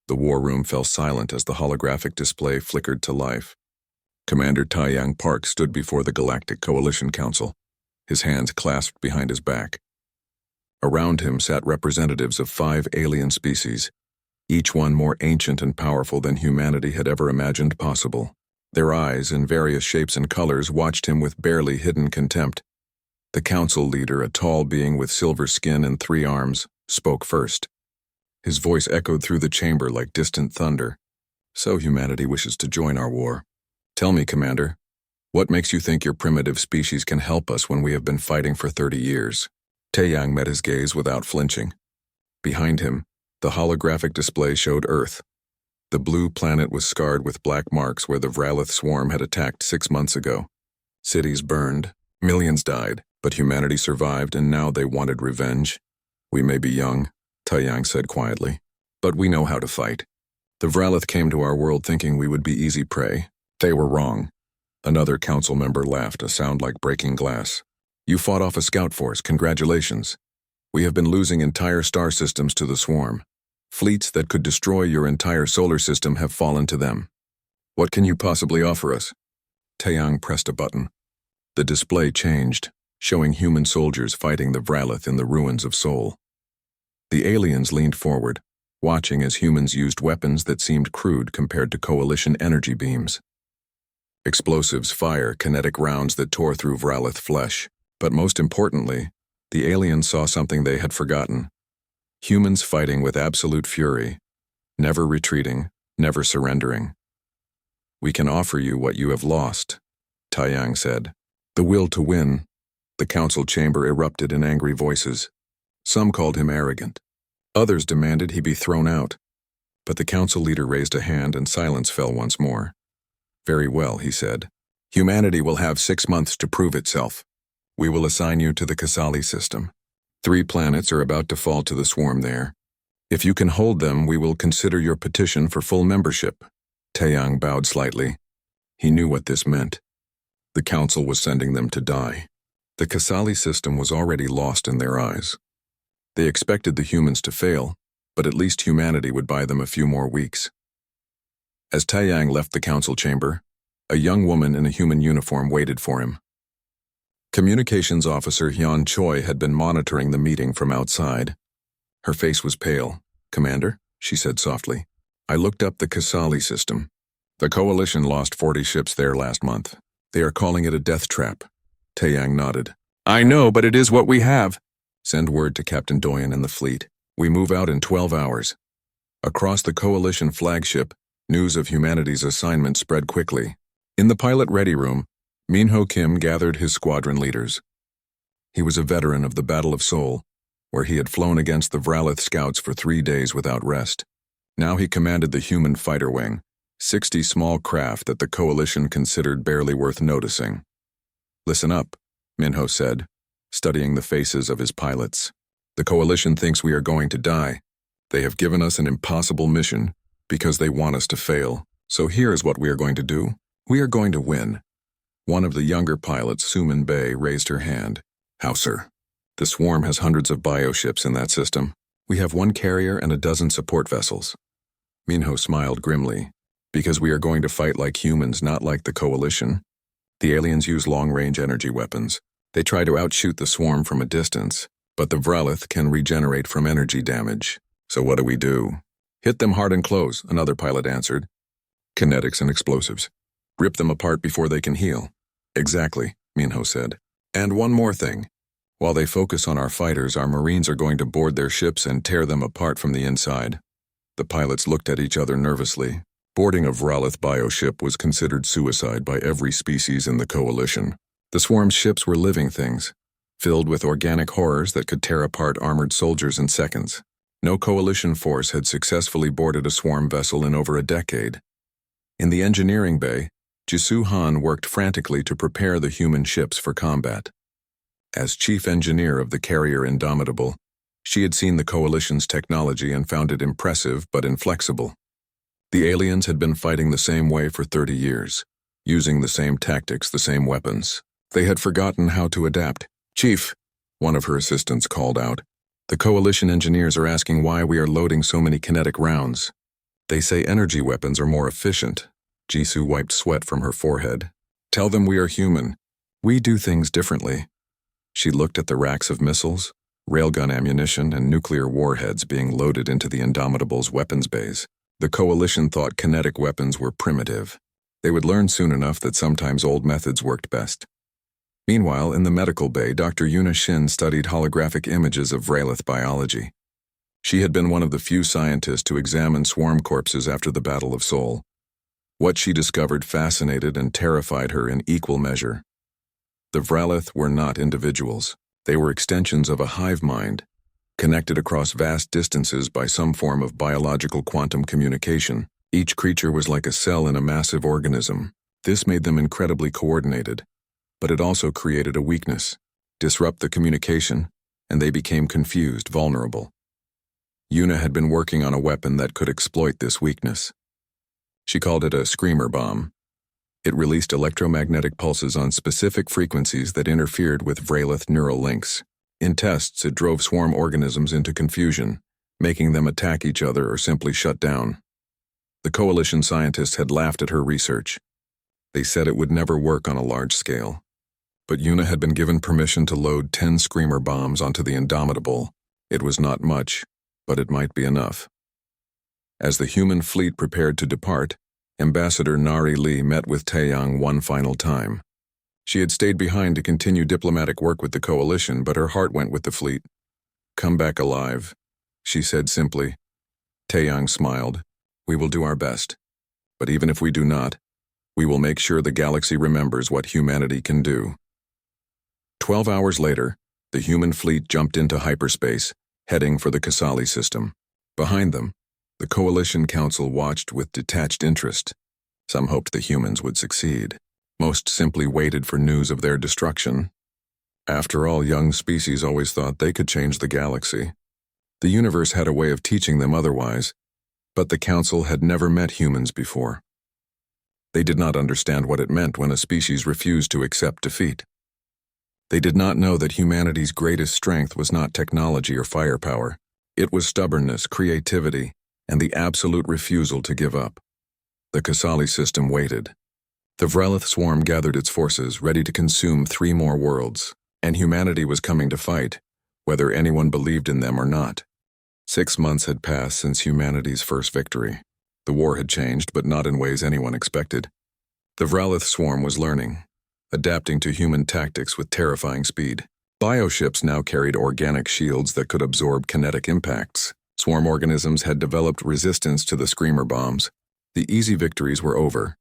The war room fell silent as the holographic display flickered to life. Commander Taiyang Park stood before the Galactic Coalition Council, his hands clasped behind his back. Around him sat representatives of 5 alien species, each one more ancient and powerful than humanity had ever imagined possible. Their eyes, in various shapes and colors, watched him with barely hidden contempt. The council leader, a tall being with silver skin and 3 arms, spoke first. His voice echoed through the chamber like distant thunder. So humanity wishes to join our war. Tell me, Commander, what makes you think your primitive species can help us when we have been fighting for 30 years? Taiyang met his gaze without flinching. Behind him, the holographic display showed Earth. The blue planet was scarred with black marks where the Vralith swarm had attacked 6 months ago. Cities burned, millions died, but humanity survived, and now they wanted revenge. We may be young, Taiyang said quietly, but we know how to fight. The Vralith came to our world thinking we would be easy prey. They were wrong. Another council member laughed, a sound like breaking glass. You fought off a scout force, congratulations. We have been losing entire star systems to the swarm. Fleets that could destroy your entire solar system have fallen to them. What can you possibly offer us? Taiyang pressed a button. The display changed, showing human soldiers fighting the Vralith in the ruins of Sol. The aliens leaned forward, watching as humans used weapons that seemed crude compared to Coalition energy beams. Explosives, fire, kinetic rounds that tore through Vralith flesh. But most importantly, the aliens saw something they had forgotten. Humans fighting with absolute fury, never retreating, never surrendering. We can offer you what you have lost, Taiyang said. The will to win. The council chamber erupted in angry voices. Some called him arrogant. Others demanded he be thrown out. But the council leader raised a hand and silence fell once more. Very well, he said. Humanity will have 6 months to prove itself. We will assign you to the Kasali system. 3 planets are about to fall to the swarm there. If you can hold them, we will consider your petition for full membership. Taiyang bowed slightly. He knew what this meant. The council was sending them to die. The Kasali system was already lost in their eyes. They expected the humans to fail, but at least humanity would buy them a few more weeks. As Taiyang left the council chamber, a young woman in a human uniform waited for him. Communications officer Hyun Choi had been monitoring the meeting from outside. Her face was pale. Commander, she said softly, I looked up the Kasali system. The Coalition lost 40 ships there last month. They are calling it a death trap. Taiyang nodded. I know, but it is what we have. Send word to Captain Doyen and the fleet. We move out in 12 hours. Across the Coalition flagship, news of humanity's assignment spread quickly. In the pilot ready room, Minho Kim gathered his squadron leaders. He was a veteran of the Battle of Seoul, where he had flown against the Vralith scouts for 3 days without rest. Now he commanded the human fighter wing, 60 small craft that the Coalition considered barely worth noticing. Listen up, Minho said, studying the faces of his pilots. The Coalition thinks we are going to die. They have given us an impossible mission because they want us to fail. So here is what we are going to do. We are going to win. One of the younger pilots, Suman Bay, raised her hand. How, sir? The swarm has hundreds of bioships in that system. We have 1 carrier and a dozen support vessels. Minho smiled grimly. Because we are going to fight like humans, not like the Coalition. The aliens use long-range energy weapons. They try to outshoot the swarm from a distance, but the Vralith can regenerate from energy damage. So what do? Hit them hard and close, another pilot answered. Kinetics and explosives. Rip them apart before they can heal. Exactly, Minho said. And one more thing. While they focus on our fighters, our Marines are going to board their ships and tear them apart from the inside. The pilots looked at each other nervously. Boarding a Vralith bioship was considered suicide by every species in the Coalition. The swarm's ships were living things, filled with organic horrors that could tear apart armored soldiers in seconds. No Coalition force had successfully boarded a swarm vessel in over a decade. In the engineering bay, Jisoo Han worked frantically to prepare the human ships for combat. As chief engineer of the carrier Indomitable, she had seen the Coalition's technology and found it impressive but inflexible. The aliens had been fighting the same way for 30 years, using the same tactics, the same weapons. They had forgotten how to adapt. Chief, one of her assistants called out, the Coalition engineers are asking why we are loading so many kinetic rounds. They say energy weapons are more efficient. Jisoo wiped sweat from her forehead. Tell them we are human. We do things differently. She looked at the racks of missiles, railgun ammunition, and nuclear warheads being loaded into the Indomitable's weapons bays. The Coalition thought kinetic weapons were primitive. They would learn soon enough that sometimes old methods worked best. Meanwhile, in the medical bay, Dr. Yuna Shin studied holographic images of Vralith biology. She had been one of the few scientists to examine swarm corpses after the Battle of Seoul. What she discovered fascinated and terrified her in equal measure. The Vralith were not individuals. They were extensions of a hive mind, connected across vast distances by some form of biological quantum communication. Each creature was like a cell in a massive organism. This made them incredibly coordinated, but it also created a weakness, disrupt the communication, and they became confused, vulnerable. Yuna had been working on a weapon that could exploit this weakness. She called it a screamer bomb. It released electromagnetic pulses on specific frequencies that interfered with Vralith neural links. In tests, it drove swarm organisms into confusion, making them attack each other or simply shut down. The Coalition scientists had laughed at her research. They said it would never work on a large scale. But Yuna had been given permission to load 10 screamer bombs onto the Indomitable. It was not much, but it might be enough. As the human fleet prepared to depart, Ambassador Nari Lee met with Taeyang one final time. She had stayed behind to continue diplomatic work with the Coalition, but her heart went with the fleet. "Come back alive," she said simply. Taeyang smiled. "We will do our best. But even if we do not, we will make sure the galaxy remembers what humanity can do." 12 hours later, the human fleet jumped into hyperspace, heading for the Kasali system. Behind them, the Coalition Council watched with detached interest. Some hoped the humans would succeed. Most simply waited for news of their destruction. After all, young species always thought they could change the galaxy. The universe had a way of teaching them otherwise, but the Council had never met humans before. They did not understand what it meant when a species refused to accept defeat. They did not know that humanity's greatest strength was not technology or firepower. It was stubbornness, creativity, and the absolute refusal to give up. The Kasali system waited. The Vralith swarm gathered its forces, ready to consume 3 more worlds, and humanity was coming to fight, whether anyone believed in them or not. 6 months had passed since humanity's first victory. The war had changed, but not in ways anyone expected. The Vralith swarm was learning, adapting to human tactics with terrifying speed. Bioships now carried organic shields that could absorb kinetic impacts. Swarm organisms had developed resistance to the screamer bombs. The easy victories were over.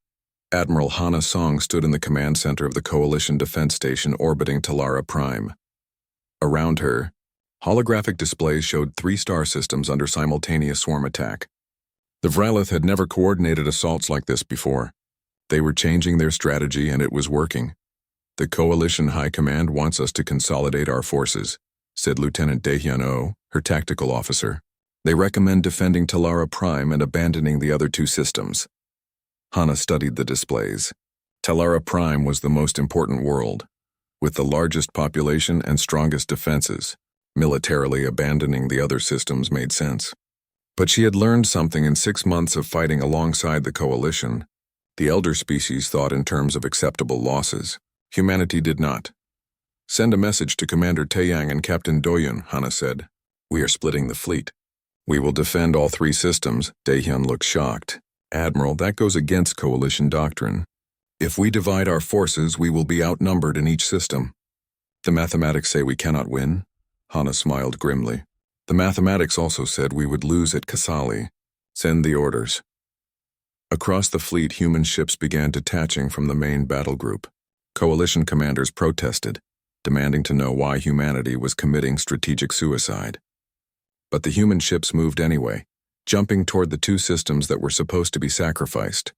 Admiral Hana Song stood in the command center of the Coalition Defense Station orbiting Talara Prime. Around her, holographic displays showed 3 star systems under simultaneous swarm attack. The Vralith had never coordinated assaults like this before. They were changing their strategy, and it was working. "The Coalition High Command wants us to consolidate our forces," said Lieutenant Daehyun Oh, her tactical officer. "They recommend defending Talara Prime and abandoning the other 2 systems." Hana studied the displays. Talara Prime was the most important world, with the largest population and strongest defenses. Militarily abandoning the other systems made sense. But she had learned something in 6 months of fighting alongside the Coalition. The elder species thought in terms of acceptable losses. Humanity did not. "Send a message to Commander Taeyang and Captain Doyun," Hana said. "We are splitting the fleet. We will defend all 3 systems." Daehyun looked shocked. "Admiral, that goes against Coalition doctrine. If we divide our forces, we will be outnumbered in each system." "The mathematics say we cannot win?" Hana smiled grimly. "The mathematics also said we would lose at Kasali. Send the orders." Across the fleet, human ships began detaching from the main battle group. Coalition commanders protested, demanding to know why humanity was committing strategic suicide. But the human ships moved anyway, jumping toward the 2 systems that were supposed to be sacrificed.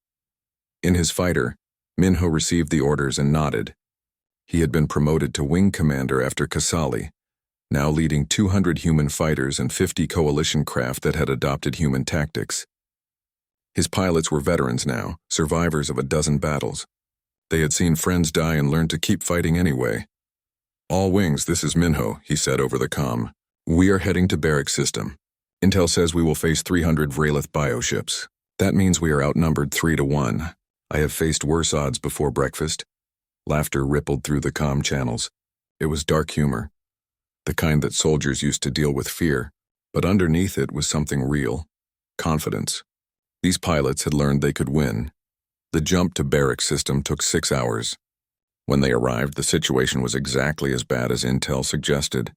In his fighter, Minho received the orders and nodded. He had been promoted to wing commander after Kasali, now leading 200 human fighters and 50 coalition craft that had adopted human tactics. His pilots were veterans now, survivors of a dozen battles. They had seen friends die and learned to keep fighting anyway. "All wings, this is Minho," he said over the comm. "We are heading to Barrack System. Intel says we will face 300 Vralith bioships. That means we are outnumbered 3-1. I have faced worse odds before breakfast. Laughter rippled through the comm channels. It was dark humor, the kind that soldiers used to deal with fear, but underneath it was something real, confidence. These pilots had learned they could win. The jump to barracks system took 6 hours. When they arrived, the situation was exactly as bad as intel suggested.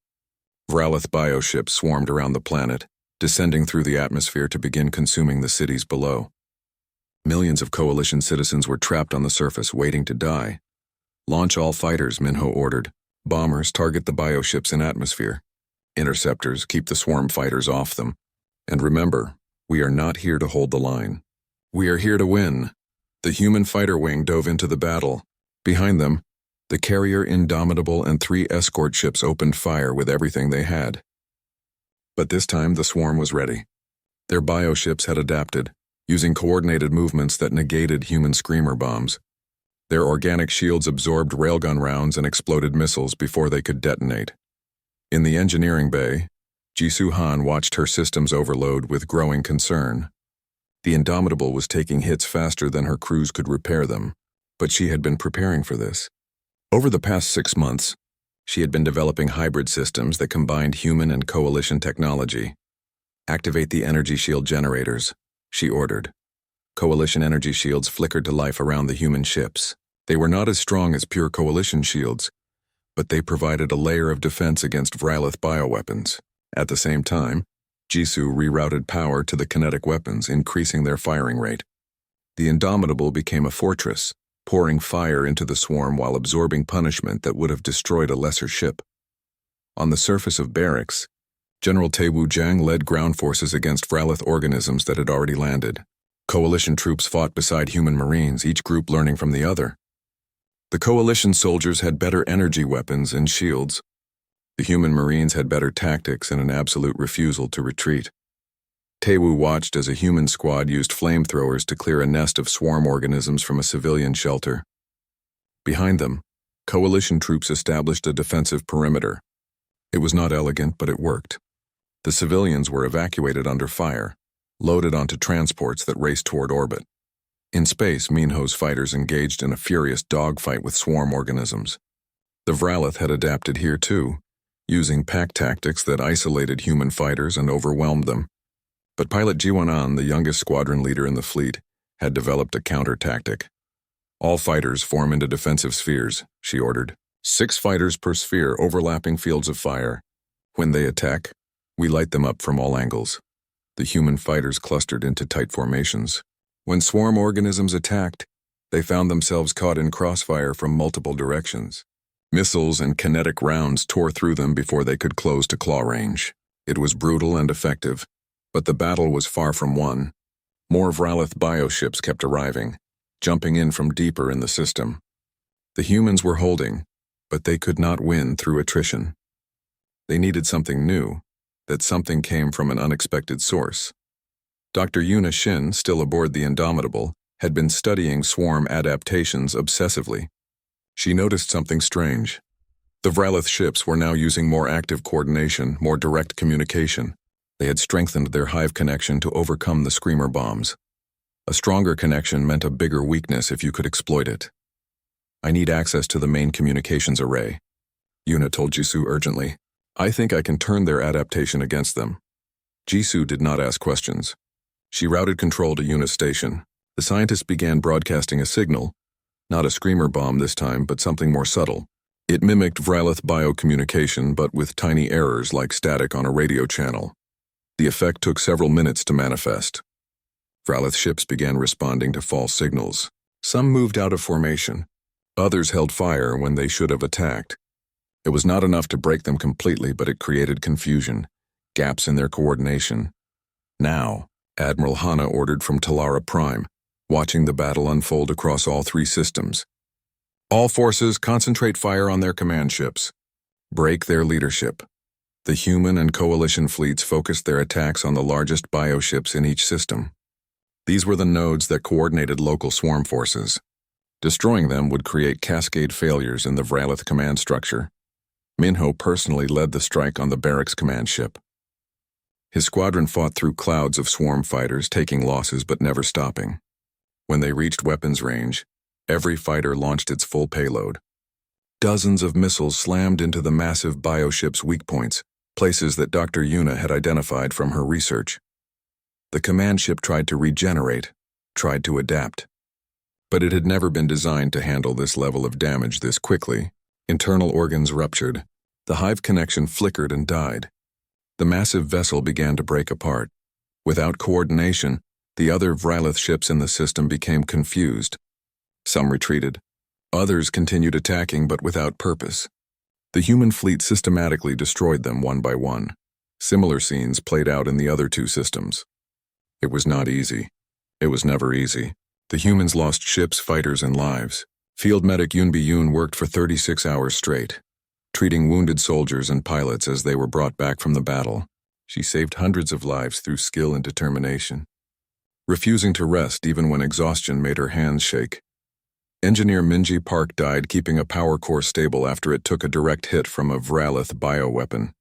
Vralith bioships swarmed around the planet, descending through the atmosphere to begin consuming the cities below. Millions of Coalition citizens were trapped on the surface, waiting to die. Launch all fighters, Minho ordered. Bombers target the bioships in atmosphere. Interceptors keep the swarm fighters off them. And remember, we are not here to hold the line. We are here to win. The human fighter wing dove into the battle. Behind them, the carrier Indomitable and 3 escort ships opened fire with everything they had. But this time the swarm was ready. Their bioships had adapted, using coordinated movements that negated human screamer bombs. Their organic shields absorbed railgun rounds and exploded missiles before they could detonate. In the engineering bay, Jisoo Han watched her systems overload with growing concern. The Indomitable was taking hits faster than her crews could repair them, but she had been preparing for this. Over the past 6 months, she had been developing hybrid systems that combined human and Coalition technology. Activate the energy shield generators, she ordered. Coalition energy shields flickered to life around the human ships. They were not as strong as pure Coalition shields, but they provided a layer of defense against Vralith bioweapons. At the same time, Jisoo rerouted power to the kinetic weapons, increasing their firing rate. The Indomitable became a fortress, pouring fire into the swarm while absorbing punishment that would have destroyed a lesser ship. On the surface of barracks, General Taewoo Jang led ground forces against Vralith organisms that had already landed. Coalition troops fought beside human marines, each group learning from the other. The Coalition soldiers had better energy weapons and shields. The human marines had better tactics and an absolute refusal to retreat. Taewoo watched as a human squad used flamethrowers to clear a nest of swarm organisms from a civilian shelter. Behind them, Coalition troops established a defensive perimeter. It was not elegant, but it worked. The civilians were evacuated under fire, loaded onto transports that raced toward orbit. In space, Minho's fighters engaged in a furious dogfight with swarm organisms. The Vralith had adapted here too, using pack tactics that isolated human fighters and overwhelmed them. But pilot Jiwanan, the youngest squadron leader in the fleet, had developed a counter-tactic. All fighters form into defensive spheres, she ordered. 6 fighters per sphere, overlapping fields of fire. When they attack, we light them up from all angles. The human fighters clustered into tight formations. When swarm organisms attacked, they found themselves caught in crossfire from multiple directions. Missiles and kinetic rounds tore through them before they could close to claw range. It was brutal and effective, but the battle was far from won. More Vralith bioships kept arriving, jumping in from deeper in the system. The humans were holding, but they could not win through attrition. They needed something new. That something came from an unexpected source. Dr. Yuna Shin, still aboard the Indomitable, had been studying swarm adaptations obsessively. She noticed something strange. The Vralith ships were now using more active coordination, more direct communication. They had strengthened their hive connection to overcome the screamer bombs. A stronger connection meant a bigger weakness if you could exploit it. I need access to the main communications array, Yuna told Jisoo urgently. I think I can turn their adaptation against them. Jisoo did not ask questions. She routed control to Yuna's station. The scientist began broadcasting a signal, not a screamer bomb this time, but something more subtle. It mimicked Vralith biocommunication, but with tiny errors like static on a radio channel. The effect took several minutes to manifest. Vralith ships began responding to false signals. Some moved out of formation. Others held fire when they should have attacked. It was not enough to break them completely, but it created confusion, gaps in their coordination. Now, Admiral Hana ordered from Talara Prime, watching the battle unfold across all 3 systems. All forces concentrate fire on their command ships. Break their leadership. The human and Coalition fleets focused their attacks on the largest bioships in each system. These were the nodes that coordinated local swarm forces. Destroying them would create cascade failures in the Vralith command structure. Minho personally led the strike on the barracks command ship. His squadron fought through clouds of swarm fighters, taking losses but never stopping. When they reached weapons range, every fighter launched its full payload. Dozens of missiles slammed into the massive bioship's weak points, places that Dr. Yuna had identified from her research. The command ship tried to regenerate, tried to adapt. But it had never been designed to handle this level of damage this quickly. Internal organs ruptured. The hive connection flickered and died. The massive vessel began to break apart. Without coordination, the other Vrylith ships in the system became confused. Some retreated. Others continued attacking, but without purpose. The human fleet systematically destroyed them one by one. Similar scenes played out in the other two systems. It was not easy. It was never easy. The humans lost ships, fighters, and lives. Field medic Yunbi Yun worked for 36 hours straight, treating wounded soldiers and pilots as they were brought back from the battle. She saved hundreds of lives through skill and determination, refusing to rest even when exhaustion made her hands shake. Engineer Minji Park died keeping a power core stable after it took a direct hit from a Vrylith bioweapon.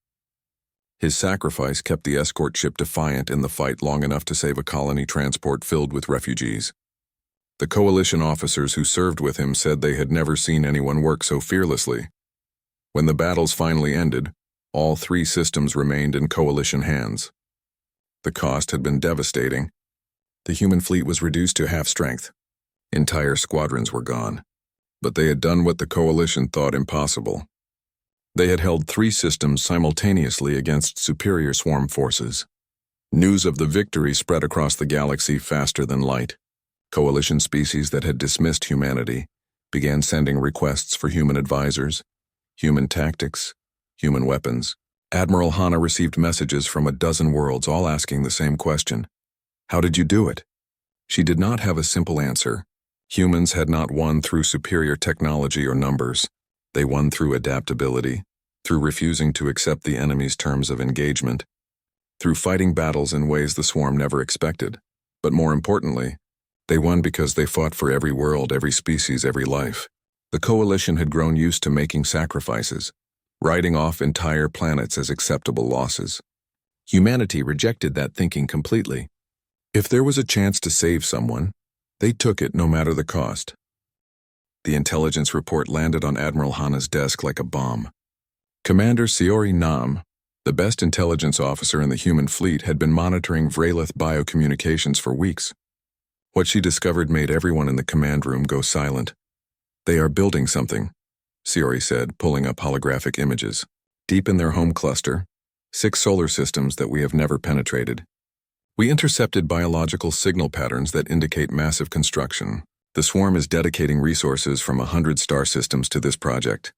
His sacrifice kept the escort ship defiant in the fight long enough to save a colony transport filled with refugees. The coalition officers who served with him said they had never seen anyone work so fearlessly. When the battles finally ended, all three systems remained in coalition hands. The cost had been devastating. The human fleet was reduced to half strength. Entire squadrons were gone. But they had done what the coalition thought impossible. They had held three systems simultaneously against superior swarm forces. News of the victory spread across the galaxy faster than light. Coalition species that had dismissed humanity began sending requests for human advisors, human tactics, human weapons. Admiral Hana received messages from a dozen worlds, all asking the same question. How did you do it? She did not have a simple answer. Humans had not won through superior technology or numbers. They won through adaptability, through refusing to accept the enemy's terms of engagement, through fighting battles in ways the swarm never expected. But more importantly, they won because they fought for every world, every species, every life. The coalition had grown used to making sacrifices, writing off entire planets as acceptable losses. Humanity rejected that thinking completely. If there was a chance to save someone, they took it no matter the cost. The intelligence report landed on Admiral Hana's desk like a bomb. Commander Seori Nam, the best intelligence officer in the human fleet, had been monitoring Vrylith biocommunications for weeks. What she discovered made everyone in the command room go silent. They are building something, Seori said, pulling up holographic images. Deep in their home cluster, 6 solar systems that we have never penetrated. We intercepted biological signal patterns that indicate massive construction. The swarm is dedicating resources from 100 star systems to this project.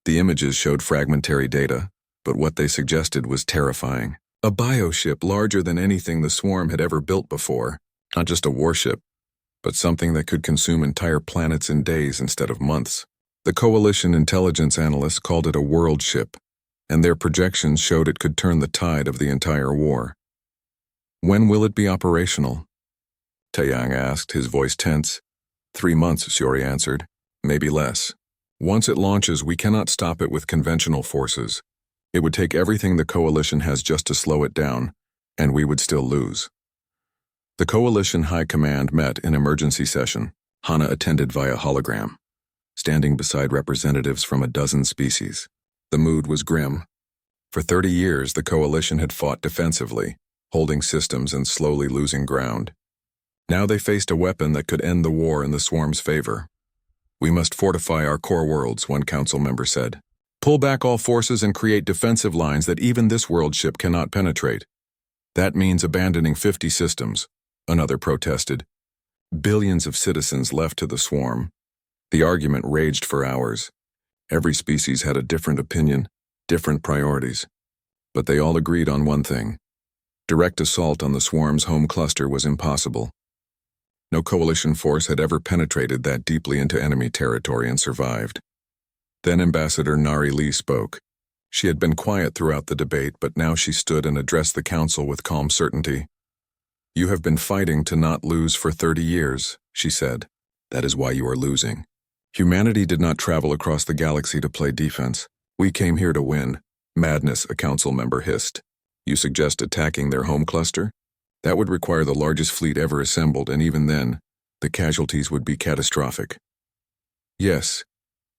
The images showed fragmentary data, but what they suggested was terrifying. A bioship larger than anything the swarm had ever built before. Not just a warship, but something that could consume entire planets in days instead of months. The coalition intelligence analysts called it a world ship, and their projections showed it could turn the tide of the entire war. When will it be operational? Taeyang asked, his voice tense. 3 months, Seori answered. Maybe less. Once it launches, we cannot stop it with conventional forces. It would take everything the coalition has just to slow it down, and we would still lose. The coalition high command met in emergency session. Hana attended via hologram, standing beside representatives from a dozen species. The mood was grim. For 30 years, the coalition had fought defensively, holding systems and slowly losing ground. Now they faced a weapon that could end the war in the swarm's favor. We must fortify our core worlds, one council member said. Pull back all forces and create defensive lines that even this world ship cannot penetrate. That means abandoning 50 systems, another protested. Billions of citizens left to the swarm. The argument raged for hours. Every species had a different opinion, different priorities. But they all agreed on one thing. Direct assault on the swarm's home cluster was impossible. No coalition force had ever penetrated that deeply into enemy territory and survived. Then Ambassador Nari Lee spoke. She had been quiet throughout the debate, but now she stood and addressed the council with calm certainty. You have been fighting to not lose for 30 years, she said. That is why you are losing. Humanity did not travel across the galaxy to play defense. We came here to win. Madness, a council member hissed. You suggest attacking their home cluster? That would require the largest fleet ever assembled, and even then, the casualties would be catastrophic. Yes,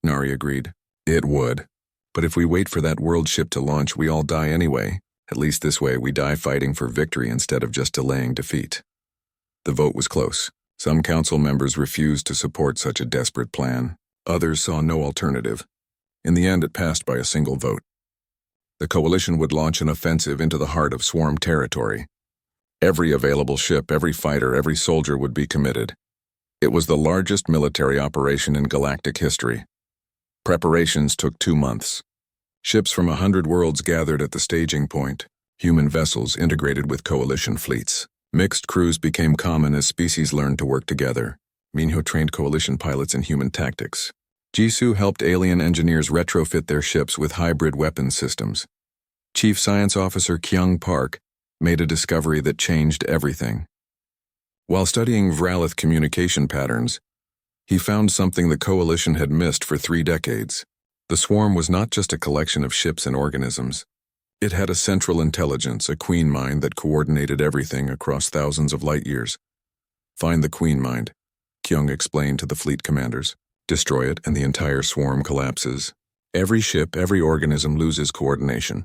Nari agreed. It would. But if we wait for that world ship to launch, we all die anyway. At least this way we die fighting for victory instead of just delaying defeat. The vote was close. Some council members refused to support such a desperate plan. Others saw no alternative. In the end, it passed by a single vote. The coalition would launch an offensive into the heart of swarm territory. Every available ship, every fighter, every soldier would be committed. It was the largest military operation in galactic history. Preparations took 2 months. Ships from 100 worlds gathered at the staging point, human vessels integrated with coalition fleets. Mixed crews became common as species learned to work together. Minho trained coalition pilots in human tactics. Jisoo helped alien engineers retrofit their ships with hybrid weapons systems. Chief Science Officer Kyung Park made a discovery that changed everything. While studying Vralith communication patterns, he found something the coalition had missed for 3 decades. The swarm was not just a collection of ships and organisms. It had a central intelligence, a queen mind that coordinated everything across thousands of light years. Find the queen mind, Kyung explained to the fleet commanders. Destroy it and the entire swarm collapses. Every ship, every organism loses coordination.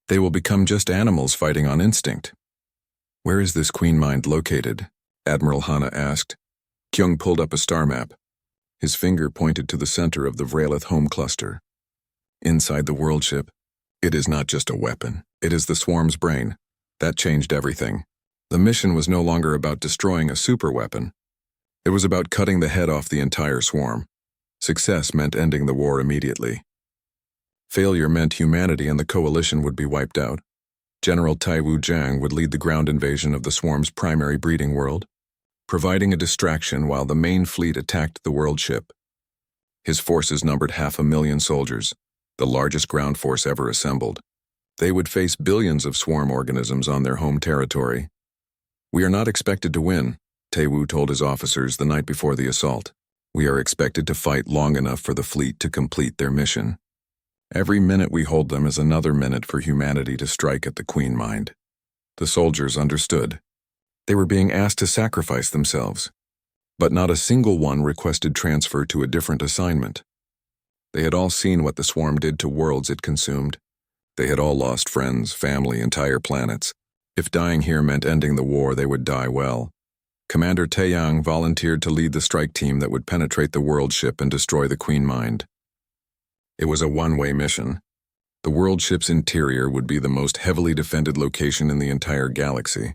They will become just animals fighting on instinct. Where is this queen mind located? Admiral Hana asked. Kyung pulled up a star map. His finger pointed to the center of the Vralith home cluster. Inside the world ship, it is not just a weapon. It is the swarm's brain. That changed everything. The mission was no longer about destroying a superweapon. It was about cutting the head off the entire swarm. Success meant ending the war immediately. Failure meant humanity and the coalition would be wiped out. General Taiwu Jiang would lead the ground invasion of the swarm's primary breeding world, providing a distraction while the main fleet attacked the world ship. His forces numbered 500,000 soldiers, the largest ground force ever assembled. They would face billions of swarm organisms on their home territory. We are not expected to win, Taiwu told his officers the night before the assault. We are expected to fight long enough for the fleet to complete their mission. Every minute we hold them is another minute for humanity to strike at the queen mind. The soldiers understood. They were being asked to sacrifice themselves, but not a single one requested transfer to a different assignment. They had all seen what the swarm did to worlds it consumed. They had all lost friends, family, entire planets. If dying here meant ending the war, they would die well. Commander Taeyang volunteered to lead the strike team that would penetrate the world ship and destroy the queen mind. It was a one-way mission. The world ship's interior would be the most heavily defended location in the entire galaxy.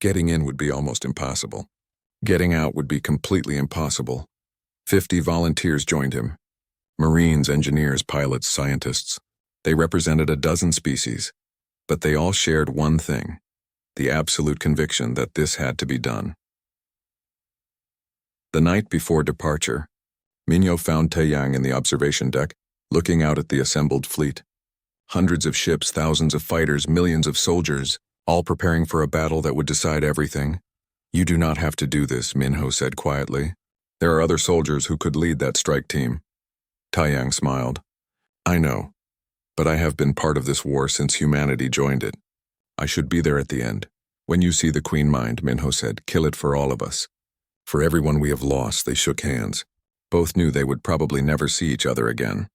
Getting in would be almost impossible. Getting out would be completely impossible. 50 volunteers joined him. Marines, engineers, pilots, scientists. They represented a dozen species, but they all shared one thing: the absolute conviction that this had to be done. The night before departure, Minho found Taeyang in the observation deck, looking out at the assembled fleet. Hundreds of ships, thousands of fighters, millions of soldiers, all preparing for a battle that would decide everything. You do not have to do this, Minho said quietly. There are other soldiers who could lead that strike team. Taeyang smiled. I know, but I have been part of this war since humanity joined it. I should be there at the end. When you see the queen mind, Minho said, kill it for all of us. For everyone we have lost. They shook hands. Both knew they would probably never see each other again.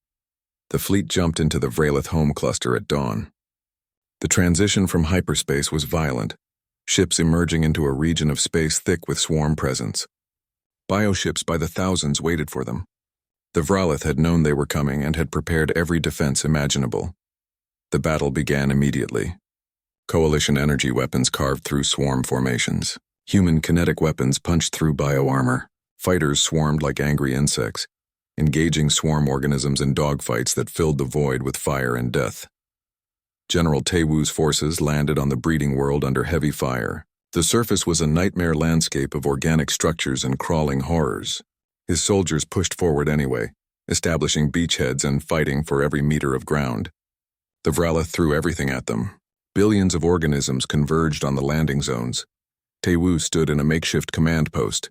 The fleet jumped into the Vralith home cluster at dawn. The transition from hyperspace was violent, ships emerging into a region of space thick with swarm presence. Bioships by the thousands waited for them. The Vralith had known they were coming and had prepared every defense imaginable. The battle began immediately. Coalition energy weapons carved through swarm formations. Human kinetic weapons punched through bioarmor. Fighters swarmed like angry insects, engaging swarm organisms in dogfights that filled the void with fire and death. General Taewu's forces landed on the breeding world under heavy fire. The surface was a nightmare landscape of organic structures and crawling horrors. His soldiers pushed forward anyway, establishing beachheads and fighting for every meter of ground. The Vralith threw everything at them. Billions of organisms converged on the landing zones. Taewu stood in a makeshift command post,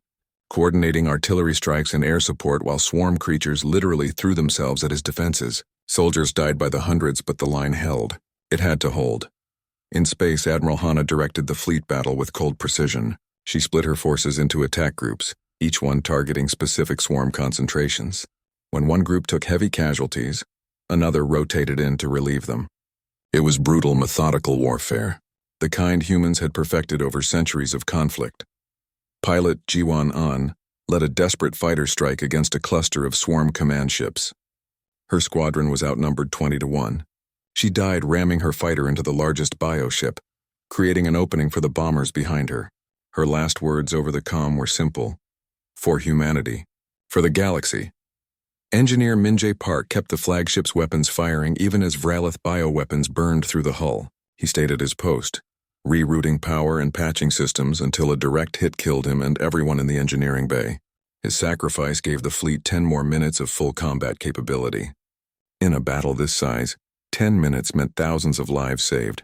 coordinating artillery strikes and air support while swarm creatures literally threw themselves at his defenses. Soldiers died by the hundreds, but the line held. It had to hold. In space, Admiral Hana directed the fleet battle with cold precision. She split her forces into attack groups, each one targeting specific swarm concentrations. When one group took heavy casualties, another rotated in to relieve them. It was brutal, methodical warfare, the kind humans had perfected over centuries of conflict. Pilot Jiwan An led a desperate fighter strike against a cluster of swarm command ships. Her squadron was outnumbered 20-1. She died ramming her fighter into the largest bioship, creating an opening for the bombers behind her. Her last words over the comm were simple: for humanity, for the galaxy. Engineer Min-jae Park kept the flagship's weapons firing even as Vralith bioweapons burned through the hull. He stayed at his post, rerouting power and patching systems until a direct hit killed him and everyone in the engineering bay. His sacrifice gave the fleet 10 more minutes of full combat capability. In a battle this size, 10 minutes meant thousands of lives saved.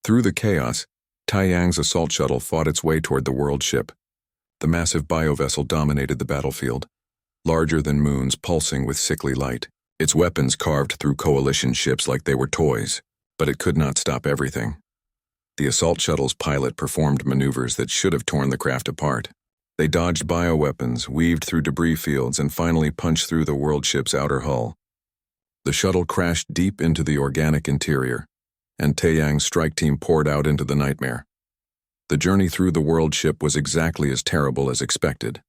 Through the chaos, Taiyang's assault shuttle fought its way toward the world ship. The massive biovessel dominated the battlefield, larger than moons, pulsing with sickly light. Its weapons carved through coalition ships like they were toys, but it could not stop everything. The assault shuttle's pilot performed maneuvers that should have torn the craft apart. They dodged bioweapons, weaved through debris fields, and finally punched through the world ship's outer hull. The shuttle crashed deep into the organic interior, and Taeyang's strike team poured out into the nightmare. The journey through the world ship was exactly as terrible as expected.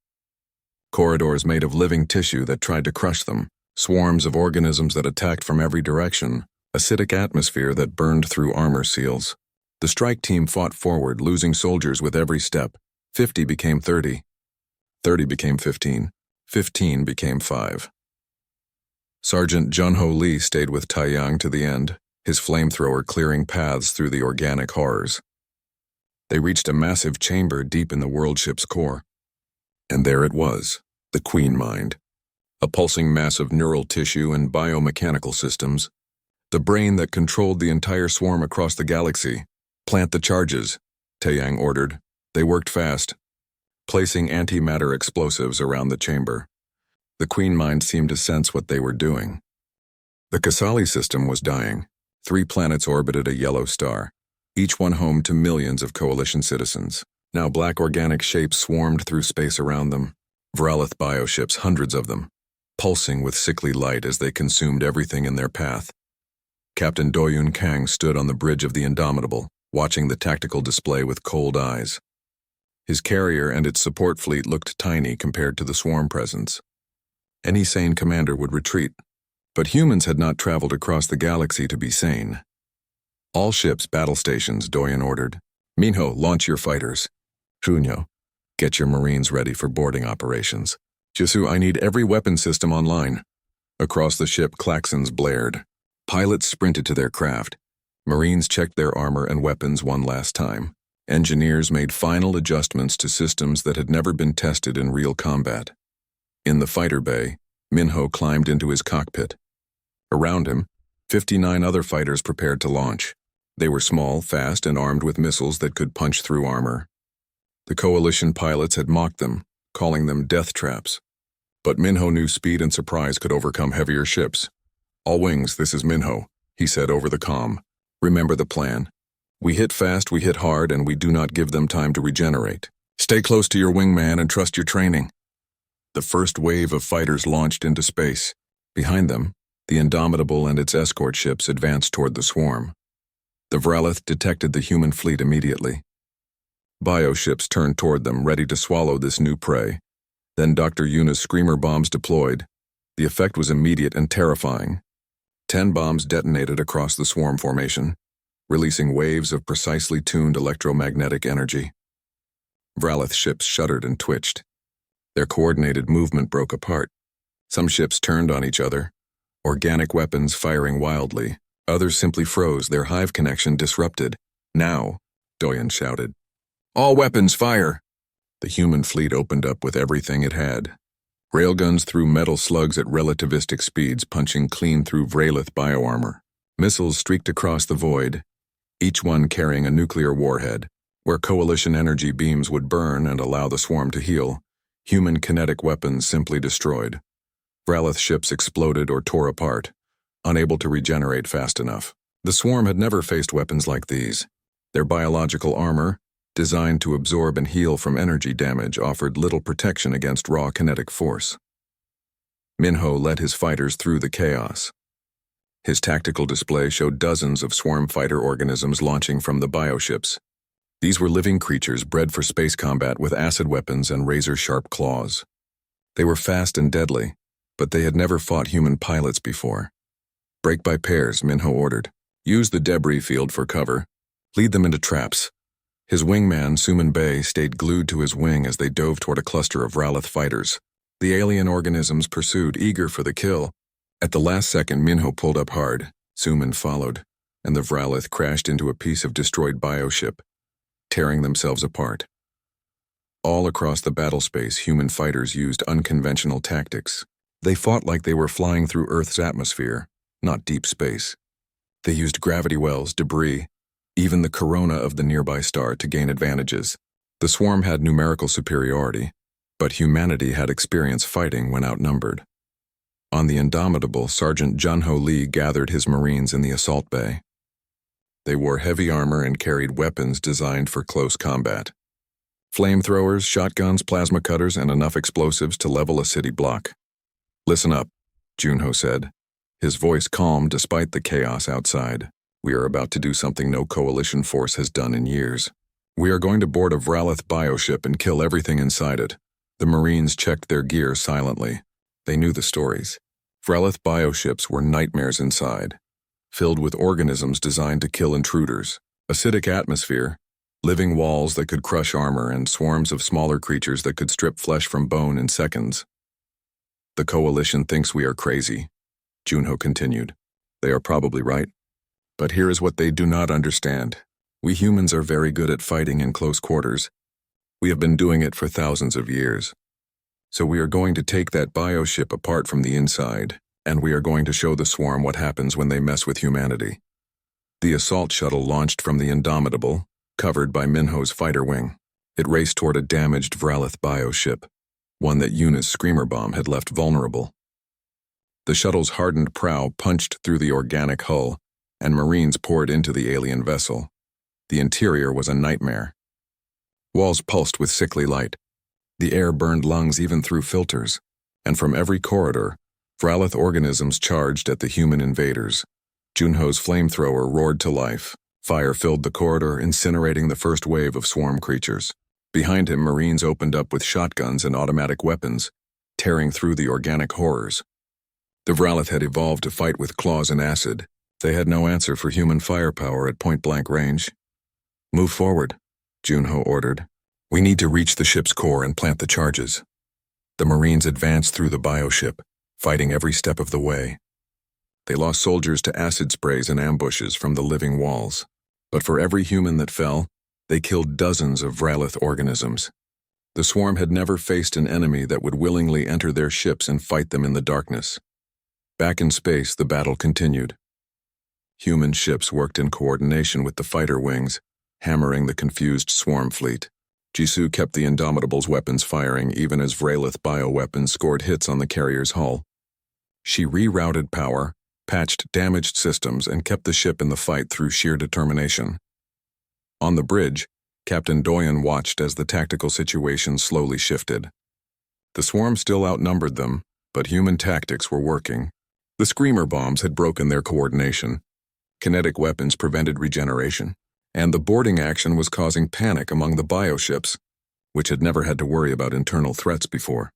Corridors made of living tissue that tried to crush them, swarms of organisms that attacked from every direction, acidic atmosphere that burned through armor seals. The strike team fought forward, losing soldiers with every step. 50 became 30. 30 became 15. 15 became 5. Sergeant Junho Lee stayed with Taiyang to the end, his flamethrower clearing paths through the organic horrors. They reached a massive chamber deep in the world ship's core. And there it was, the Queen Mind. A pulsing mass of neural tissue and biomechanical systems. The brain that controlled the entire swarm across the galaxy. Plant the charges, Taeyang ordered. They worked fast, placing antimatter explosives around the chamber. The Queen Mind seemed to sense what they were doing. The Kasali system was dying. 3 planets orbited a yellow star, each one home to millions of coalition citizens. Now black organic shapes swarmed through space around them. Vralith bioships, hundreds of them, pulsing with sickly light as they consumed everything in their path. Captain Doyun Kang stood on the bridge of the Indomitable, watching the tactical display with cold eyes. His carrier and its support fleet looked tiny compared to the swarm presence. Any sane commander would retreat, but humans had not traveled across the galaxy to be sane. All ships, battle stations, Doyen ordered. Minho, launch your fighters. Junyo, get your Marines ready for boarding operations. Jisoo, I need every weapon system online. Across the ship, klaxons blared. Pilots sprinted to their craft. Marines checked their armor and weapons one last time. Engineers made final adjustments to systems that had never been tested in real combat. In the fighter bay, Minho climbed into his cockpit. Around him, 59 other fighters prepared to launch. They were small, fast, and armed with missiles that could punch through armor. The coalition pilots had mocked them, calling them death traps. But Minho knew speed and surprise could overcome heavier ships. All wings, this is Minho, he said over the comm. Remember the plan. We hit fast, we hit hard, and we do not give them time to regenerate. Stay close to your wingman and trust your training. The first wave of fighters launched into space. Behind them, the Indomitable and its escort ships advanced toward the swarm. The Vralith detected the human fleet immediately. Bioships turned toward them, ready to swallow this new prey. Then Dr. Yuna's screamer bombs deployed. The effect was immediate and terrifying. 10 bombs detonated across the swarm formation, releasing waves of precisely tuned electromagnetic energy. Vralith ships shuddered and twitched. Their coordinated movement broke apart. Some ships turned on each other, organic weapons firing wildly. Others simply froze, their hive connection disrupted. Now, Doyen shouted. All weapons fire! The human fleet opened up with everything it had. Railguns threw metal slugs at relativistic speeds, punching clean through Vralith bioarmor. Missiles streaked across the void, each one carrying a nuclear warhead. Where coalition energy beams would burn and allow the swarm to heal, human kinetic weapons simply destroyed. Vralith ships exploded or tore apart, unable to regenerate fast enough. The swarm had never faced weapons like these. Their biological armor, designed to absorb and heal from energy damage, offered little protection against raw kinetic force. Minho led his fighters through the chaos. His tactical display showed dozens of swarm fighter organisms launching from the bioships. These were living creatures bred for space combat with acid weapons and razor-sharp claws. They were fast and deadly, but they had never fought human pilots before. Break by pairs, Minho ordered. Use the debris field for cover. Lead them into traps. His wingman, Suman Bey, stayed glued to his wing as they dove toward a cluster of Ralith fighters. The alien organisms pursued, eager for the kill. At the last second, Minho pulled up hard. Suman followed, and the Vralith crashed into a piece of destroyed bioship, tearing themselves apart. All across the battle space, human fighters used unconventional tactics. They fought like they were flying through Earth's atmosphere, not deep space. They used gravity wells, debris, even the corona of the nearby star to gain advantages. The swarm had numerical superiority, but humanity had experience fighting when outnumbered. On the Indomitable, Sergeant Junho Lee gathered his Marines in the assault bay. They wore heavy armor and carried weapons designed for close combat. Flamethrowers, shotguns, plasma cutters, and enough explosives to level a city block. "Listen up," Junho said, his voice calm despite the chaos outside. "We are about to do something no coalition force has done in years. We are going to board a Vralith bioship and kill everything inside it." The Marines checked their gear silently. They knew the stories. Vralith bioships were nightmares inside, filled with organisms designed to kill intruders. Acidic atmosphere, living walls that could crush armor, and swarms of smaller creatures that could strip flesh from bone in seconds. "The coalition thinks we are crazy," Junho continued. "They are probably right. But here is what they do not understand. We humans are very good at fighting in close quarters. We have been doing it for thousands of years. So we are going to take that bioship apart from the inside, and we are going to show the swarm what happens when they mess with humanity." The assault shuttle launched from the Indomitable, covered by Minho's fighter wing. It raced toward a damaged Vralith bioship, one that Yuna's screamer bomb had left vulnerable. The shuttle's hardened prow punched through the organic hull, and Marines poured into the alien vessel. The interior was a nightmare. Walls pulsed with sickly light. The air burned lungs even through filters, and from every corridor, Vralith organisms charged at the human invaders. Junho's flamethrower roared to life. Fire filled the corridor, incinerating the first wave of swarm creatures. Behind him, Marines opened up with shotguns and automatic weapons, tearing through the organic horrors. The Vralith had evolved to fight with claws and acid. They had no answer for human firepower at point-blank range. "Move forward," Junho ordered. "We need to reach the ship's core and plant the charges." The Marines advanced through the bioship, fighting every step of the way. They lost soldiers to acid sprays and ambushes from the living walls. But for every human that fell, they killed dozens of Vralith organisms. The swarm had never faced an enemy that would willingly enter their ships and fight them in the darkness. Back in space, the battle continued. Human ships worked in coordination with the fighter wings, hammering the confused swarm fleet. Jisoo kept the Indomitable's weapons firing even as Vralith bioweapons scored hits on the carrier's hull. She rerouted power, patched damaged systems, and kept the ship in the fight through sheer determination. On the bridge, Captain Doyen watched as the tactical situation slowly shifted. The swarm still outnumbered them, but human tactics were working. The screamer bombs had broken their coordination. Kinetic weapons prevented regeneration, and the boarding action was causing panic among the bioships, which had never had to worry about internal threats before.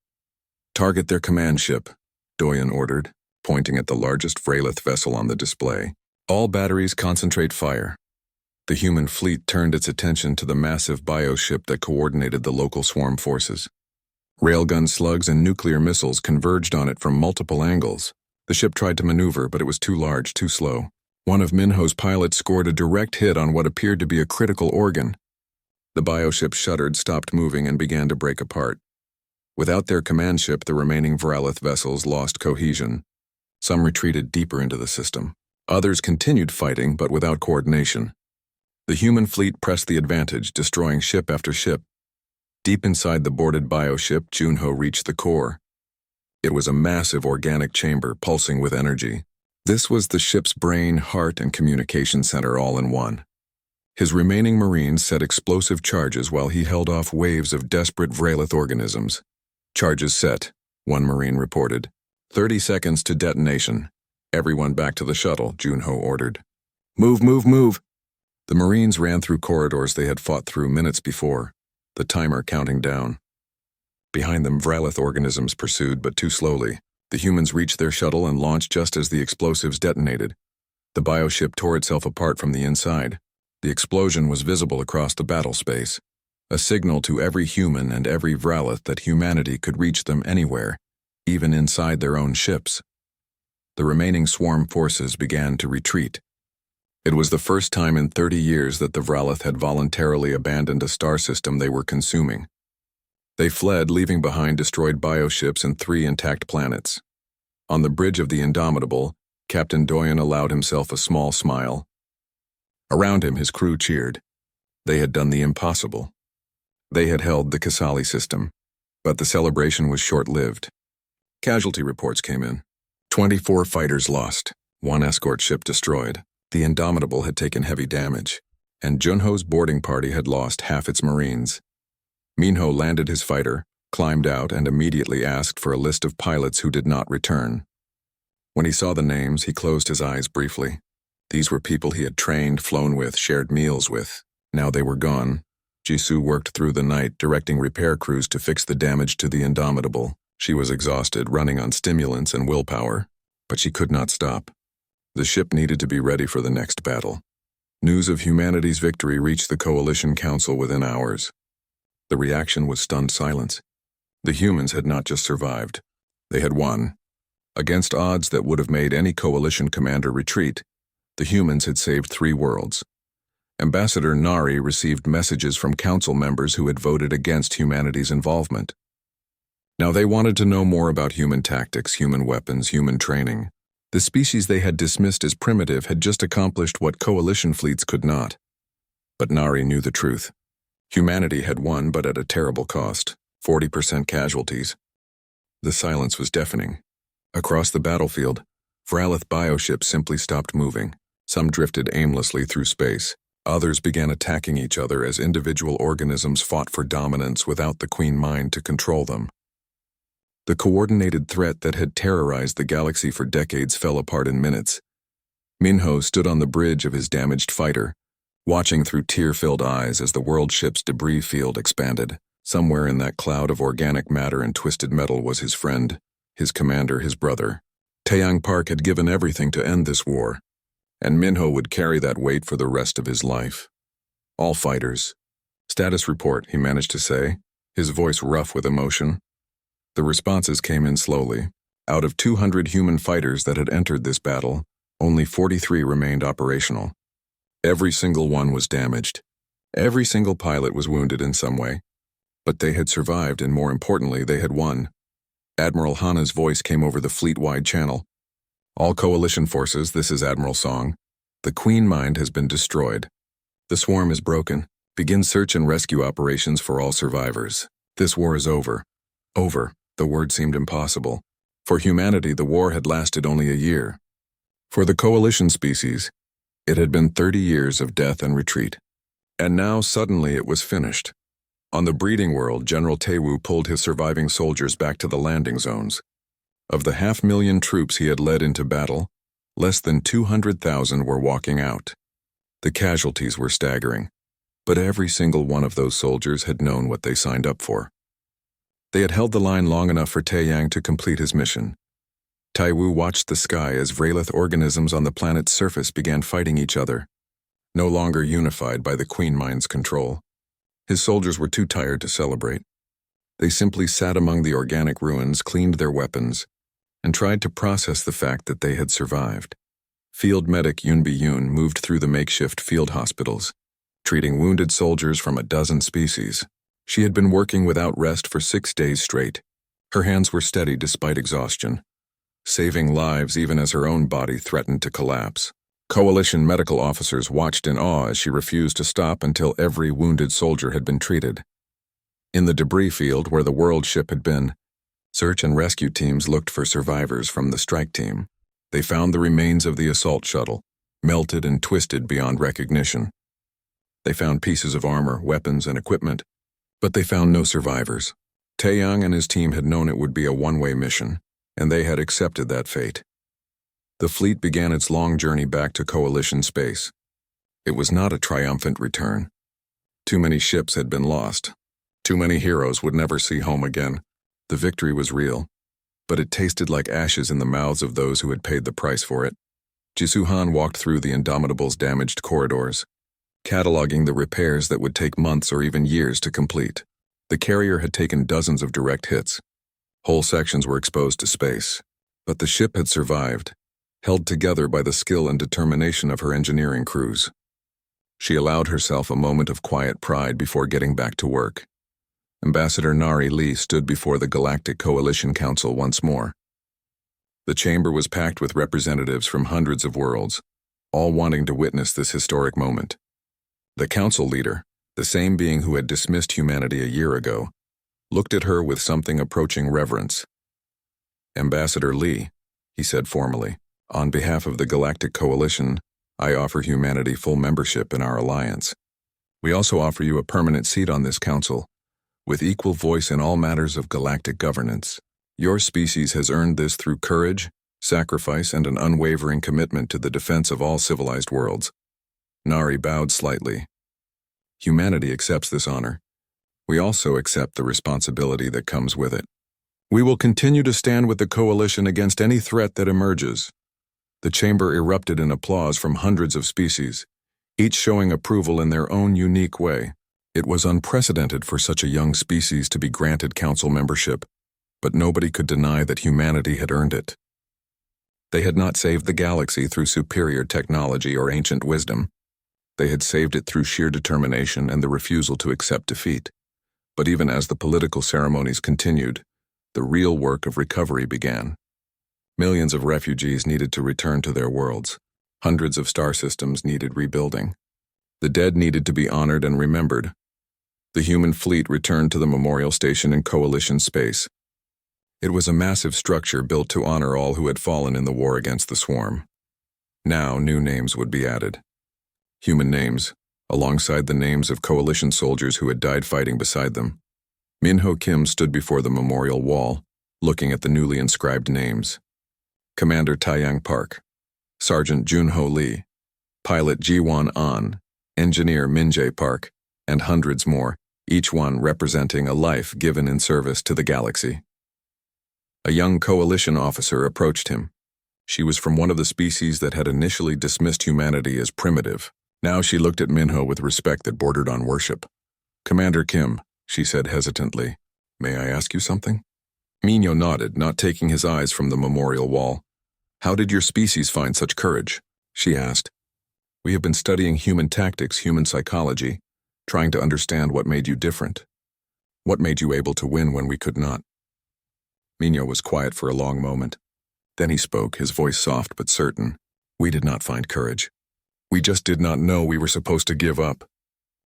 "Target their command ship," Doyen ordered, pointing at the largest Vralith vessel on the display. "All batteries concentrate fire." The human fleet turned its attention to the massive bioship that coordinated the local swarm forces. Railgun slugs and nuclear missiles converged on it from multiple angles. The ship tried to maneuver, but it was too large, too slow. One of Minho's pilots scored a direct hit on what appeared to be a critical organ. The bioship shuddered, stopped moving, and began to break apart. Without their command ship, the remaining Vralith vessels lost cohesion. Some retreated deeper into the system. Others continued fighting, but without coordination. The human fleet pressed the advantage, destroying ship after ship. Deep inside the boarded bioship, Junho reached the core. It was a massive organic chamber pulsing with energy. This was the ship's brain, heart, and communication center all in one. His remaining Marines set explosive charges while he held off waves of desperate Vralith organisms. "Charges set," one Marine reported. 30 seconds to detonation. "Everyone back to the shuttle," Junho ordered. "Move, move, move!" The Marines ran through corridors they had fought through minutes before, the timer counting down. Behind them, Vralith organisms pursued, but too slowly. The humans reached their shuttle and launched just as the explosives detonated. The bioship tore itself apart from the inside. The explosion was visible across the battle space, a signal to every human and every Vralith that humanity could reach them anywhere, even inside their own ships. The remaining swarm forces began to retreat. It was the first time in 30 years that the Vralith had voluntarily abandoned a star system they were consuming. They fled, leaving behind destroyed bioships and 3 intact planets. On the bridge of the Indomitable, Captain Doyen allowed himself a small smile. Around him, his crew cheered. They had done the impossible. They had held the Kasali system, but the celebration was short-lived. Casualty reports came in. 24 fighters lost, 1 escort ship destroyed. The Indomitable had taken heavy damage, and Junho's boarding party had lost half its Marines. Minho landed his fighter, climbed out, and immediately asked for a list of pilots who did not return. When he saw the names, he closed his eyes briefly. These were people he had trained, flown with, shared meals with. Now they were gone. Jisoo worked through the night, directing repair crews to fix the damage to the Indomitable. She was exhausted, running on stimulants and willpower, but she could not stop. The ship needed to be ready for the next battle. News of humanity's victory reached the Coalition Council within hours. The reaction was stunned silence. The humans had not just survived. They had won. Against odds that would have made any Coalition commander retreat, the humans had saved 3 worlds. Ambassador Nari received messages from council members who had voted against humanity's involvement. Now they wanted to know more about human tactics, human weapons, human training. The species they had dismissed as primitive had just accomplished what Coalition fleets could not. But Nari knew the truth. Humanity had won, but at a terrible cost, 40% casualties. The silence was deafening. Across the battlefield, Vralith bioships simply stopped moving. Some drifted aimlessly through space. Others began attacking each other as individual organisms fought for dominance without the Queen Mind to control them. The coordinated threat that had terrorized the galaxy for decades fell apart in minutes. Minho stood on the bridge of his damaged fighter, watching through tear-filled eyes as the world ship's debris field expanded. Somewhere in that cloud of organic matter and twisted metal was his friend, his commander, his brother. Taeyang Park had given everything to end this war, and Minho would carry that weight for the rest of his life. "All fighters. Status report," he managed to say, his voice rough with emotion. The responses came in slowly. Out of 200 human fighters that had entered this battle, only 43 remained operational. Every single one was damaged. Every single pilot was wounded in some way. But they had survived, and more importantly, they had won. Admiral Hana's voice came over the fleet-wide channel. "All Coalition forces, this is Admiral Song. The Queen Mind has been destroyed. The swarm is broken. Begin search and rescue operations for all survivors. This war is over." Over. The word seemed impossible. For humanity, the war had lasted only a year. For the Coalition species, it had been 30 years of death and retreat. And now, suddenly, it was finished. On the breeding world, General Taewoo pulled his surviving soldiers back to the landing zones. Of the 500,000 troops he had led into battle, less than 200,000 were walking out. The casualties were staggering, but every single one of those soldiers had known what they signed up for. They had held the line long enough for Taeyang to complete his mission. Taewoo watched the sky as Vralith organisms on the planet's surface began fighting each other, no longer unified by the Queen Mind's control. His soldiers were too tired to celebrate. They simply sat among the organic ruins, cleaned their weapons, and tried to process the fact that they had survived. Field medic Yoon Bi-yoon moved through the makeshift field hospitals, treating wounded soldiers from a dozen species. She had been working without rest for 6 days straight. Her hands were steady despite exhaustion, saving lives even as her own body threatened to collapse. Coalition medical officers watched in awe as she refused to stop until every wounded soldier had been treated. In the debris field where the world ship had been, search and rescue teams looked for survivors from the strike team. They found the remains of the assault shuttle, melted and twisted beyond recognition. They found pieces of armor, weapons, and equipment, but they found no survivors. Taeyang and his team had known it would be a one-way mission, and they had accepted that fate. The fleet began its long journey back to Coalition space. It was not a triumphant return. Too many ships had been lost. Too many heroes would never see home again. The victory was real, but it tasted like ashes in the mouths of those who had paid the price for it. Jisuhan walked through the Indomitable's damaged corridors, cataloging the repairs that would take months or even years to complete. The carrier had taken dozens of direct hits. Whole sections were exposed to space, but the ship had survived, held together by the skill and determination of her engineering crews. She allowed herself a moment of quiet pride before getting back to work. Ambassador Nari Lee stood before the Galactic Coalition Council once more. The chamber was packed with representatives from hundreds of worlds, all wanting to witness this historic moment. The council leader, the same being who had dismissed humanity a year ago, looked at her with something approaching reverence. "Ambassador Lee," he said formally, "on behalf of the Galactic Coalition, I offer humanity full membership in our alliance. We also offer you a permanent seat on this council, with equal voice in all matters of galactic governance. Your species has earned this through courage, sacrifice, and an unwavering commitment to the defense of all civilized worlds." Nari bowed slightly. "Humanity accepts this honor. We also accept the responsibility that comes with it. We will continue to stand with the Coalition against any threat that emerges." The chamber erupted in applause from hundreds of species, each showing approval in their own unique way. It was unprecedented for such a young species to be granted council membership, but nobody could deny that humanity had earned it. They had not saved the galaxy through superior technology or ancient wisdom. They had saved it through sheer determination and the refusal to accept defeat. But even as the political ceremonies continued, the real work of recovery began. Millions of refugees needed to return to their worlds. Hundreds of star systems needed rebuilding. The dead needed to be honored and remembered. The human fleet returned to the memorial station in Coalition space. It was a massive structure built to honor all who had fallen in the war against the swarm. Now new names would be added. Human names, alongside the names of Coalition soldiers who had died fighting beside them. Minho Kim stood before the memorial wall, looking at the newly inscribed names. Commander Taeyang Park, Sergeant Junho Lee, Pilot Jiwon An, Engineer Min-jae Park, and hundreds more, each one representing a life given in service to the galaxy. A young Coalition officer approached him. She was from one of the species that had initially dismissed humanity as primitive. Now she looked at Minho with respect that bordered on worship. "Commander Kim," she said hesitantly, "may I ask you something?" Minho nodded, not taking his eyes from the memorial wall. "How did your species find such courage?" she asked. "We have been studying human tactics, human psychology, trying to understand what made you different. What made you able to win when we could not?" Minho was quiet for a long moment. Then he spoke, his voice soft but certain. "We did not find courage. We just did not know we were supposed to give up.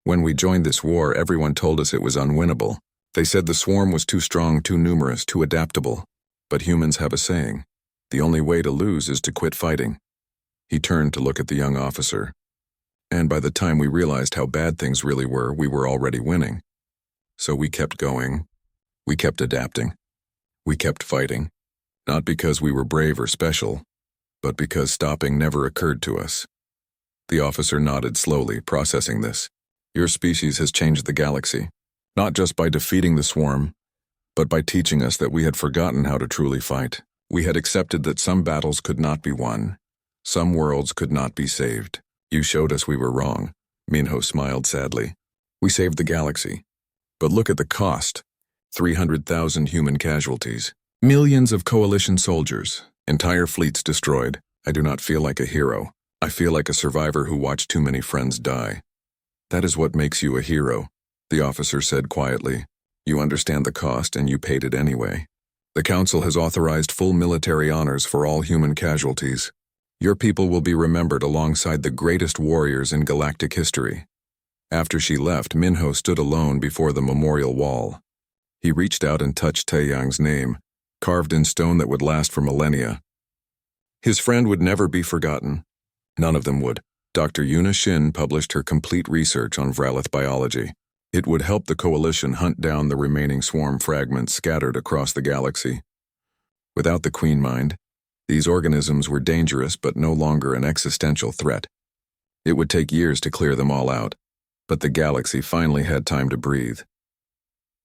When we joined this war, everyone told us it was unwinnable. They said the swarm was too strong, too numerous, too adaptable. But humans have a saying, the only way to lose is to quit fighting." He turned to look at the young officer. "And by the time we realized how bad things really were, we were already winning. So we kept going. We kept adapting. We kept fighting. Not because we were brave or special, but because stopping never occurred to us." The officer nodded slowly, processing this. "Your species has changed the galaxy, not just by defeating the swarm, but by teaching us that we had forgotten how to truly fight. We had accepted that some battles could not be won. Some worlds could not be saved. You showed us we were wrong." Minho smiled sadly. "We saved the galaxy. But look at the cost. 300,000 human casualties. Millions of Coalition soldiers. Entire fleets destroyed. I do not feel like a hero. I feel like a survivor who watched too many friends die." "That is what makes you a hero," the officer said quietly. "You understand the cost and you paid it anyway. The Council has authorized full military honors for all human casualties. Your people will be remembered alongside the greatest warriors in galactic history." After she left, Minho stood alone before the memorial wall. He reached out and touched Taeyang's name, carved in stone that would last for millennia. His friend would never be forgotten. None of them would. Dr. Yuna Shin published her complete research on Vralith biology. It would help the Coalition hunt down the remaining swarm fragments scattered across the galaxy. Without the Queen Mind, these organisms were dangerous but no longer an existential threat. It would take years to clear them all out, but the galaxy finally had time to breathe.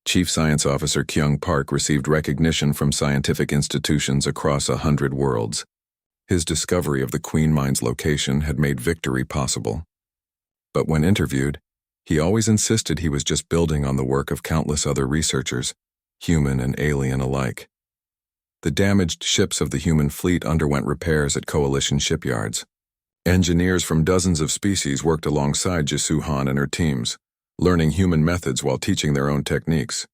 Chief Science Officer Kyung Park received recognition from scientific institutions across 100 worlds. His discovery of the Queen Mind's location had made victory possible. But when interviewed, he always insisted he was just building on the work of countless other researchers, human and alien alike. The damaged ships of the human fleet underwent repairs at Coalition shipyards. Engineers from dozens of species worked alongside Jisoo Han and her teams, learning human methods while teaching their own techniques.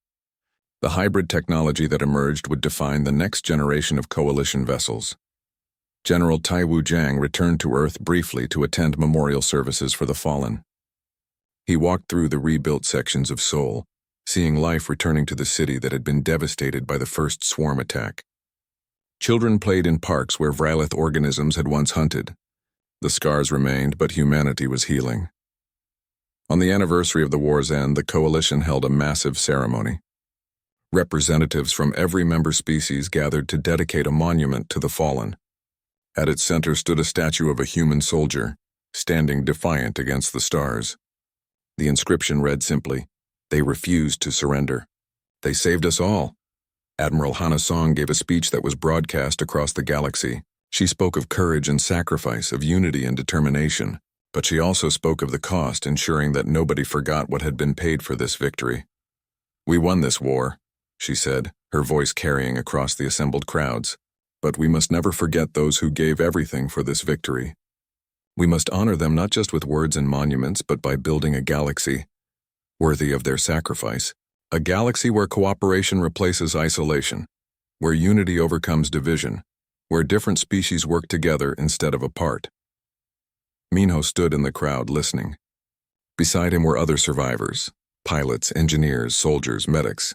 The hybrid technology that emerged would define the next generation of Coalition vessels. General Taiwu Jiang returned to Earth briefly to attend memorial services for the fallen. He walked through the rebuilt sections of Seoul, seeing life returning to the city that had been devastated by the first swarm attack. Children played in parks where Vralith organisms had once hunted. The scars remained, but humanity was healing. On the anniversary of the war's end, the Coalition held a massive ceremony. Representatives from every member species gathered to dedicate a monument to the fallen. At its center stood a statue of a human soldier, standing defiant against the stars. The inscription read simply, "They refused to surrender. They saved us all." Admiral Hana Song gave a speech that was broadcast across the galaxy. She spoke of courage and sacrifice, of unity and determination, but she also spoke of the cost, ensuring that nobody forgot what had been paid for this victory. "We won this war," she said, her voice carrying across the assembled crowds. "But we must never forget those who gave everything for this victory. We must honor them not just with words and monuments, but by building a galaxy worthy of their sacrifice. A galaxy where cooperation replaces isolation, where unity overcomes division, where different species work together instead of apart." Minho stood in the crowd listening. Beside him were other survivors, pilots, engineers, soldiers, medics.